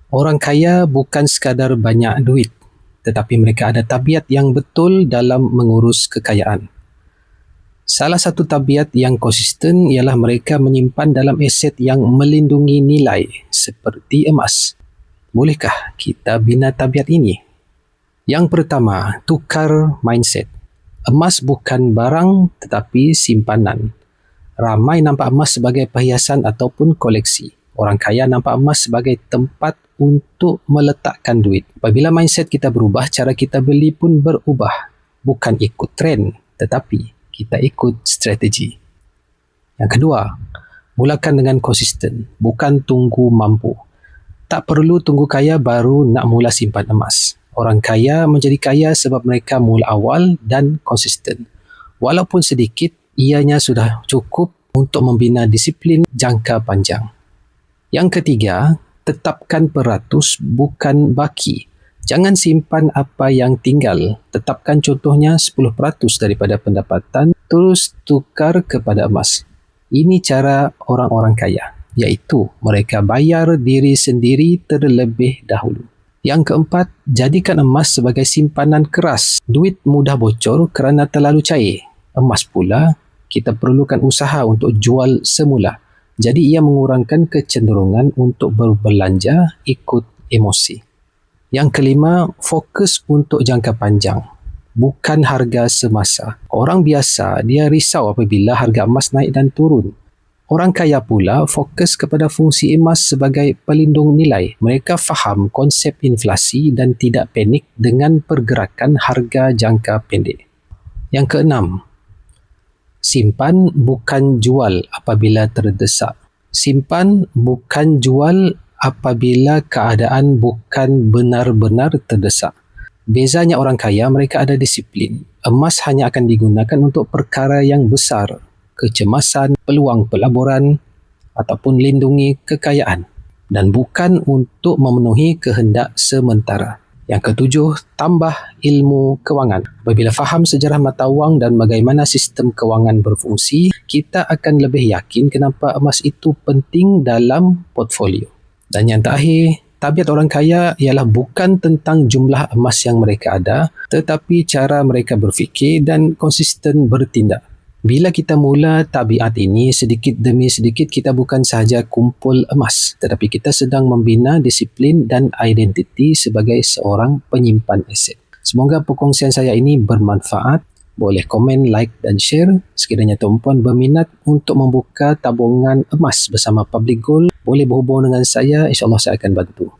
Orang kaya bukan sekadar banyak duit, tetapi mereka ada tabiat yang betul dalam mengurus kekayaan. Salah satu tabiat yang konsisten ialah mereka menyimpan dalam aset yang melindungi nilai seperti emas. Bolehkah kita bina tabiat ini? Yang pertama, tukar mindset. Emas bukan barang tetapi simpanan. Ramai nampak emas sebagai perhiasan ataupun koleksi. Orang kaya nampak emas sebagai tempat untuk meletakkan duit. Apabila mindset kita berubah, cara kita beli pun berubah. Bukan ikut trend, tetapi kita ikut strategi. Yang kedua, mulakan dengan konsisten, bukan tunggu mampu. Tak perlu tunggu kaya baru nak mula simpan emas. Orang kaya menjadi kaya sebab mereka mula awal dan konsisten. Walaupun sedikit, ianya sudah cukup untuk membina disiplin jangka panjang. Yang ketiga, tetapkan peratus bukan baki. Jangan simpan apa yang tinggal. Tetapkan contohnya 10% daripada pendapatan terus tukar kepada emas. Ini cara orang-orang kaya, iaitu mereka bayar diri sendiri terlebih dahulu. Yang keempat, jadikan emas sebagai simpanan keras. Duit mudah bocor kerana terlalu cair. Emas pula, kita perlukan usaha untuk jual semula. Jadi ia mengurangkan kecenderungan untuk berbelanja ikut emosi. Yang kelima, fokus untuk jangka panjang, bukan harga semasa. Orang biasa, dia risau apabila harga emas naik dan turun. Orang kaya pula fokus kepada fungsi emas sebagai pelindung nilai. Mereka faham konsep inflasi dan tidak panik dengan pergerakan harga jangka pendek. Yang keenam, simpan bukan jual apabila terdesak. Simpan bukan jual apabila keadaan bukan benar-benar terdesak. Bezanya orang kaya, mereka ada disiplin. Emas hanya akan digunakan untuk perkara yang besar, kecemasan, peluang pelaburan ataupun lindungi kekayaan, dan bukan untuk memenuhi kehendak sementara. Yang ketujuh, tambah ilmu kewangan. Apabila faham sejarah mata wang dan bagaimana sistem kewangan berfungsi, kita akan lebih yakin kenapa emas itu penting dalam portfolio. Dan yang terakhir, tabiat orang kaya ialah bukan tentang jumlah emas yang mereka ada, tetapi cara mereka berfikir dan konsisten bertindak. Bila kita mula tabiat ini, sedikit demi sedikit kita bukan sahaja kumpul emas, tetapi kita sedang membina disiplin dan identiti sebagai seorang penyimpan aset. Semoga perkongsian saya ini bermanfaat. Boleh komen, like dan share. Sekiranya tuan-puan berminat untuk membuka tabungan emas bersama Public Gold, boleh berhubung dengan saya. InsyaAllah saya akan bantu.